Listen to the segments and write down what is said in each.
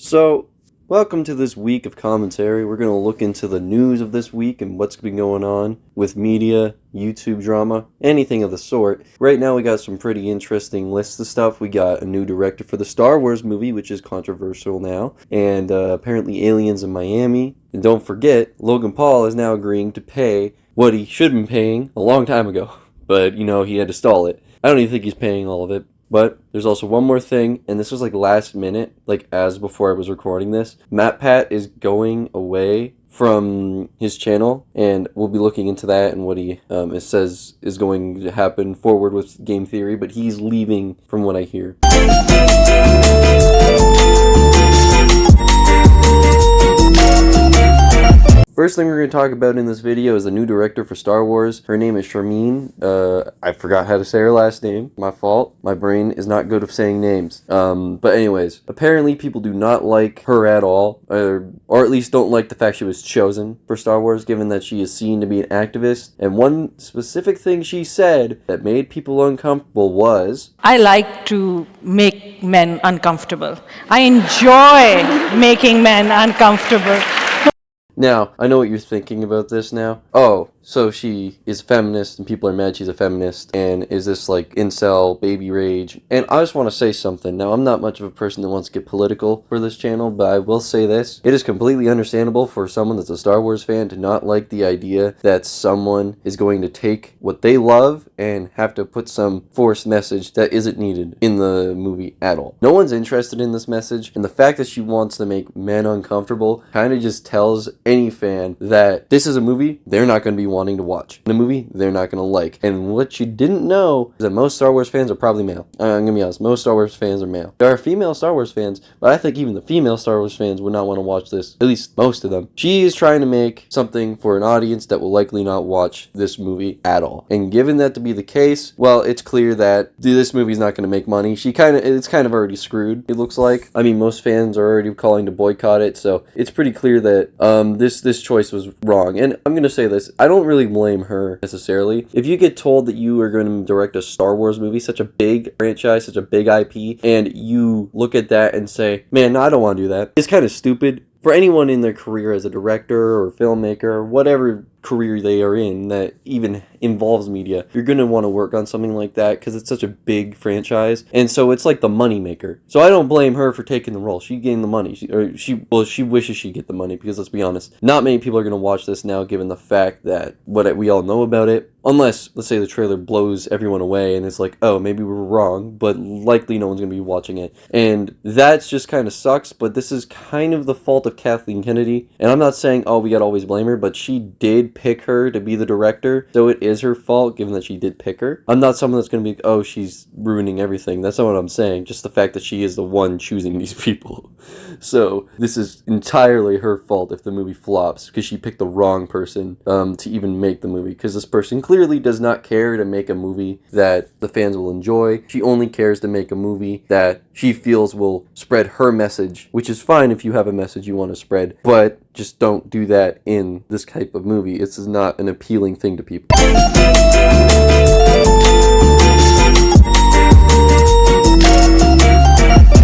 So, welcome to this week of commentary. We're going to look into the news of this week and what's been going on with media, YouTube drama, anything of the sort. Right now we got some pretty interesting lists of stuff. We got a new director for the Star Wars movie, which is controversial now, and apparently aliens in Miami. And don't forget, Logan Paul is now agreeing to pay what he should have been paying a long time ago. But, he had to stall it. I don't even think he's paying all of it. But there's also one more thing, and this was like last minute, like as before I was recording this. MatPat is going away from his channel, and we'll be looking into that and what he it says is going to happen forward with game theory, but he's leaving from what I hear. First thing we're going to talk about in this video is the new director for Star Wars. Her name is Sharmeen. I forgot how to say her last name. My fault. My brain is not good at saying names. But anyways, apparently people do not like her at all, or at least don't like the fact she was chosen for Star Wars, given that she is seen to be an activist. And one specific thing she said that made people uncomfortable was, I like to make men uncomfortable. I enjoy making men uncomfortable. Now, I know what you're thinking about this now. Oh, so she is a feminist and people are mad she's a feminist, and is this like incel baby rage? And I just want to say something. Now, I'm not much of a person that wants to get political for this channel, but I will say this. It is completely understandable for someone that's a Star Wars fan to not like the idea that someone is going to take what they love and have to put some forced message that isn't needed in the movie at all. No one's interested in this message, and the fact that she wants to make men uncomfortable kind of just tells any fan that this is a movie they're not going to be wanting to watch. In a movie they're not going to like. And what you didn't know is that most Star Wars fans are probably male. I'm going to be honest, most Star Wars fans are male. There are female Star Wars fans, but I think even the female Star Wars fans would not want to watch this. At least most of them. She is trying to make something for an audience that will likely not watch this movie at all. And given that to be the case, well, it's clear that this movie's not going to make money. It's kind of already screwed, it looks like. I mean, most fans are already calling to boycott it, so it's pretty clear that this choice was wrong. And I'm going to say this, I don't really blame her necessarily. If you get told that you are going to direct a Star Wars movie, such a big franchise, such a big IP, and you look at that and say, man, no, I don't want to do that, it's kind of stupid. For anyone in their career as a director or filmmaker or whatever career they are in that even involves media, you're going to want to work on something like that because it's such a big franchise, and so it's like the money maker. So I don't blame her for taking the role. She gained the money. She wishes she'd get the money, because let's be honest, not many people are going to watch this now, given the fact that what we all know about it. Unless, let's say, the trailer blows everyone away and it's like, oh, maybe we were wrong, but likely no one's going to be watching it. And that's just kind of sucks, but this is kind of the fault of Kathleen Kennedy. And I'm not saying, oh, we got to always blame her, but she did pick her to be the director, so it is her fault, given that she did pick her. I'm not someone that's going to be, oh, she's ruining everything. That's not what I'm saying. Just the fact that she is the one choosing these people. So this is entirely her fault if the movie flops, because she picked the wrong person to even make the movie, because this person clearly does not care to make a movie that the fans will enjoy. She only cares to make a movie that she feels will spread her message, which is fine if you have a message you want to spread, but just don't do that in this type of movie. This is not an appealing thing to people.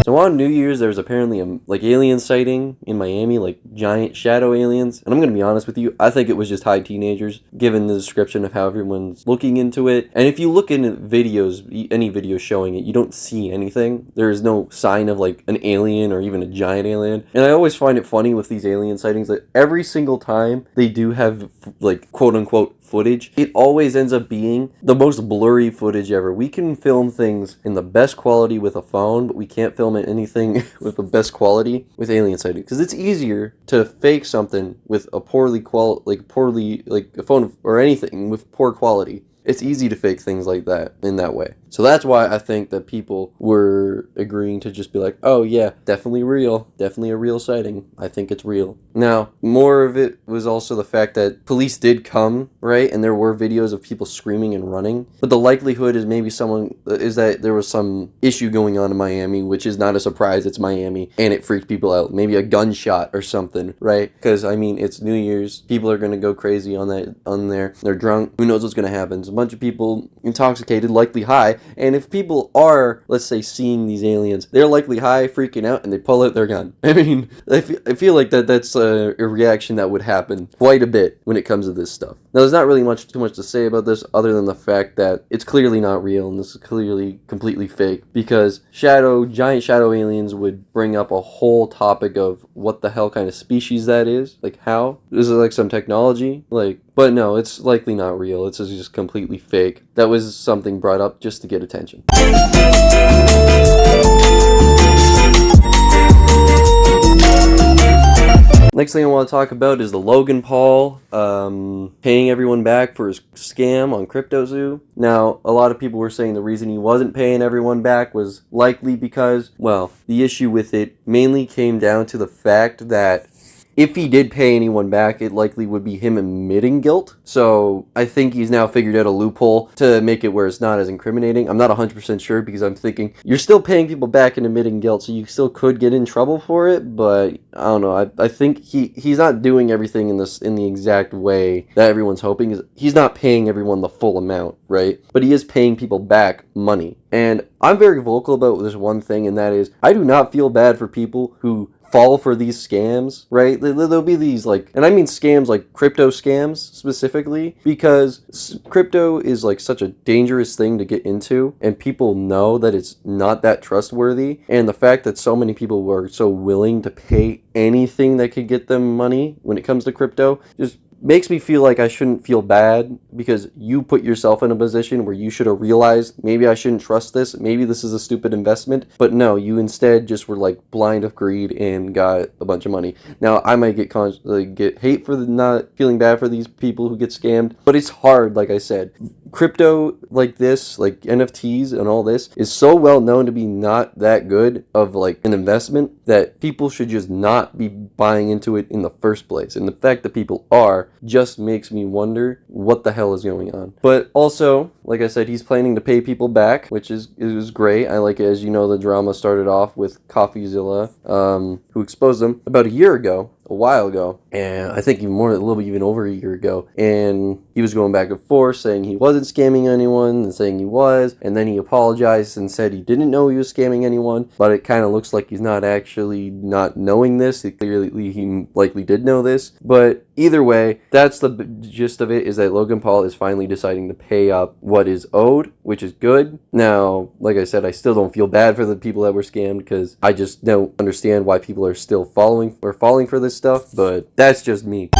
So on New Year's, there was apparently a alien sighting in Miami, like giant shadow aliens. And I'm going to be honest with you, I think it was just high teenagers, given the description of how everyone's looking into it. And if you look into videos, any video showing it, you don't see anything. There is no sign of like an alien or even a giant alien. And I always find it funny with these alien sightings that every single time they do have like quote unquote footage, it always ends up being the most blurry footage ever. We can film things in the best quality with a phone, but we can't film anything with the best quality with alien sighting, because it's easier to fake something with a poorly a phone or anything with poor quality. It's easy to fake things like that in that way. So that's why I think that people were agreeing to just be like, oh yeah, definitely real, definitely a real sighting. I think it's real. Now, more of it was also the fact that police did come, right? And there were videos of people screaming and running. But the likelihood is that there was some issue going on in Miami, which is not a surprise. It's Miami, and it freaked people out. Maybe a gunshot or something, right? Because, I mean, it's New Year's. People are going to go crazy on there. They're drunk. Who knows what's going to happen? It's a bunch of people intoxicated, likely high. And if people are, let's say, seeing these aliens, they're likely high, freaking out, and they pull out their gun. I mean, I feel like that's a reaction that would happen quite a bit when it comes to this stuff. Now, there's not really too much to say about this other than the fact that it's clearly not real and this is clearly completely fake, because giant shadow aliens would bring up a whole topic of what the hell kind of species that is. Like, how? Is it like some technology? But no, it's likely not real. It's just completely fake. That was something brought up just to get attention. Next thing I want to talk about is the Logan Paul paying everyone back for his scam on CryptoZoo. Now, a lot of people were saying the reason he wasn't paying everyone back was likely because, well, the issue with it mainly came down to the fact that if he did pay anyone back, it likely would be him admitting guilt. So I think he's now figured out a loophole to make it where it's not as incriminating. I'm not 100% sure because I'm thinking you're still paying people back and admitting guilt, so you still could get in trouble for it. But I don't know. I think he's not doing everything in the exact way that everyone's hoping. He's not paying everyone the full amount, right? But he is paying people back money. And I'm very vocal about this one thing, and that is I do not feel bad for people who fall for these scams, right? There'll be these and I mean scams like crypto scams specifically, because crypto is such a dangerous thing to get into, and people know that it's not that trustworthy, and the fact that so many people were so willing to pay anything that could get them money when it comes to crypto just makes me feel like I shouldn't feel bad, because you put yourself in a position where you should have realized maybe I shouldn't trust this, maybe this is a stupid investment, but no, you instead just were blind of greed and got a bunch of money. Now, I might get hate for not feeling bad for these people who get scammed, but it's hard. Like I said, crypto like this, like NFTs and all this, is so well known to be not that good of an investment that people should just not be buying into it in the first place. And the fact that people are just makes me wonder what the hell is going on. But also, like I said, he's planning to pay people back, which is great. I like it. As you know, the drama started off with CoffeeZilla, who exposed him about a while ago, and I think a little bit over a year ago, and he was going back and forth saying he wasn't scamming anyone and saying he was, and then he apologized and said he didn't know he was scamming anyone, but it kind of looks like he's not actually not knowing this. He likely did know this, but either way, that's the gist of it, is that Logan Paul is finally deciding to pay up what is owed, which is good. Now, like I said, I still don't feel bad for the people that were scammed, because I just don't understand why people are still falling for this stuff, but that's just me.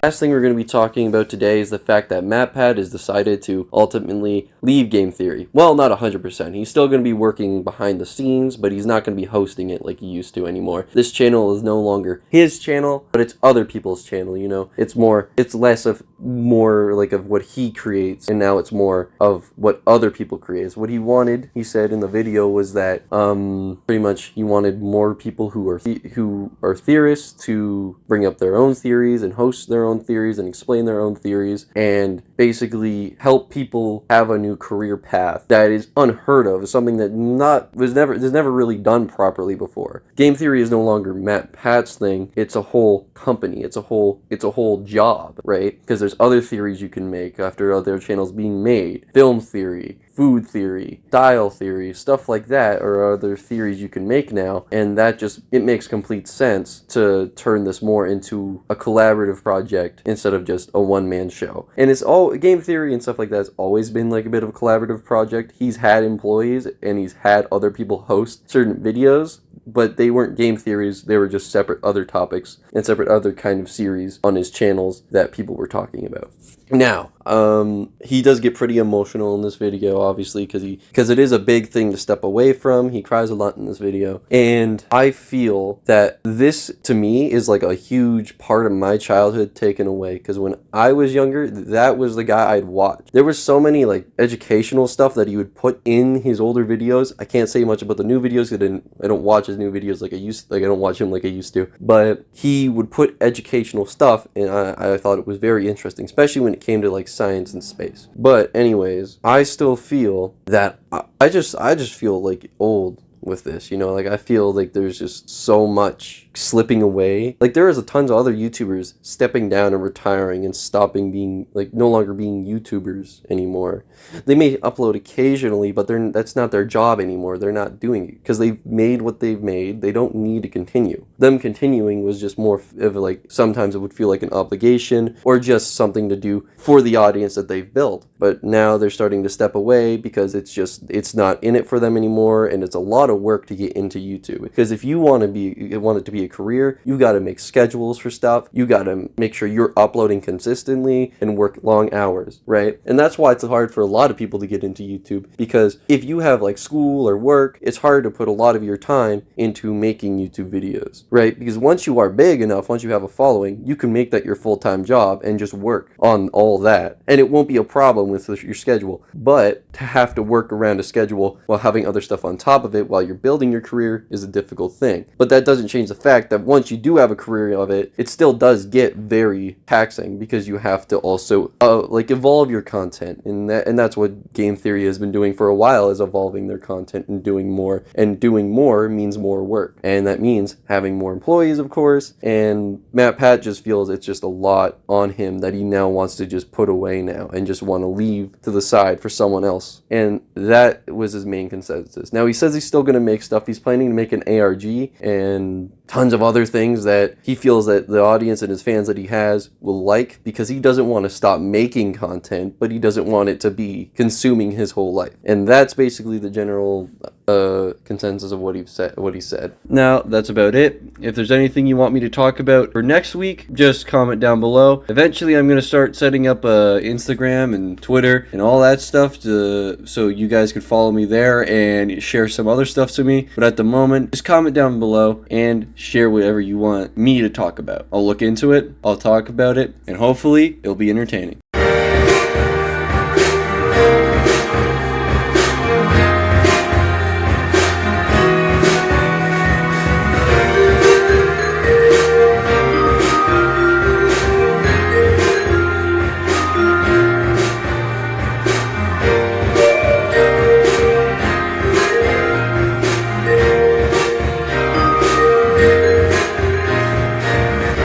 Last thing we're going to be talking about today is the fact that MatPat has decided to ultimately leave game theory. Well, not 100%. He's still going to be working behind the scenes, but he's not going to be hosting it like he used to anymore. This channel is no longer his channel, but it's other people's channel, you know? It's less of what he creates, and now it's more of what other people create. So what he wanted, he said in the video, was that pretty much he wanted more people who are theorists to bring up their own theories and host their own theories and explain their own theories, and basically help people have a new career path that is unheard of, something that was never really done properly before. Game theory is no longer MatPat's thing. It's a whole company. It's a whole job, right? Because there's other theories you can make after other channels being made. Film theory, food theory, style theory, stuff like that are other theories you can make now, and it makes complete sense to turn this more into a collaborative project instead of just a one-man show. And game theory and stuff like that has always been a bit of a collaborative project. He's had employees and he's had other people host certain videos, but they weren't game theories. They were just separate other topics and separate other kind of series on his channels that people were talking about. Now, he does get pretty emotional in this video, obviously, because it is a big thing to step away from. He cries a lot in this video, and I feel that this, to me, is like a huge part of my childhood taken away, because when I was younger, that was the guy I'd watch. There was so many, like, educational stuff that he would put in his older videos. I can't say much about the new videos, because I don't watch his new videos like I don't watch him like I used to, but he would put educational stuff, and I thought it was very interesting, especially when it came to, like, science and space. But anyways, I still feel that I just feel like old with this, you know, like I feel like there's just so much slipping away. Like there is a tons of other YouTubers stepping down and retiring and stopping being, like, no longer being YouTubers anymore. They may upload occasionally, but that's not their job anymore. They're not doing it because they've made what they've made. They don't need to continue. Them continuing was just more of like, sometimes it would feel like an obligation or just something to do for the audience that they've built. But now they're starting to step away because it's not in it for them anymore, and it's a lot of work to get into YouTube. Because if you want it to be a career, you got to make schedules for stuff. You got to make sure you're uploading consistently and work long hours, right? And that's why it's hard for a lot of people to get into YouTube, because if you have like school or work, it's hard to put a lot of your time into making YouTube videos, right? Because once you are big enough, once you have a following, you can make that your full-time job and just work on all that, and it won't be a problem with your schedule. But to have to work around a schedule while having other stuff on top of it while you're building your career is a difficult thing. But that doesn't change the fact that once you do have a career of it, it still does get very taxing, because you have to also like evolve your content, and that's what Game Theory has been doing for a while, is evolving their content and doing more. And doing more means more work, and that means having more employees, of course. And MatPat just feels it's just a lot on him that he now wants to just put away now and just want to leave to the side for someone else. And that was his main consensus. Now he says he's still going to make stuff. He's planning to make an ARG and tons of other things that he feels that the audience and his fans that he has will like, because he doesn't want to stop making content, but he doesn't want it to be consuming his whole life. And that's basically the general consensus of what he said. Now, that's about it. If there's anything you want me to talk about for next week, just comment down below. Eventually, I'm going to start setting up Instagram and Twitter and all that stuff so you guys could follow me there and share some other stuff to me. But at the moment, just comment down below and share whatever you want me to talk about. I'll look into it, I'll talk about it, and hopefully it'll be entertaining.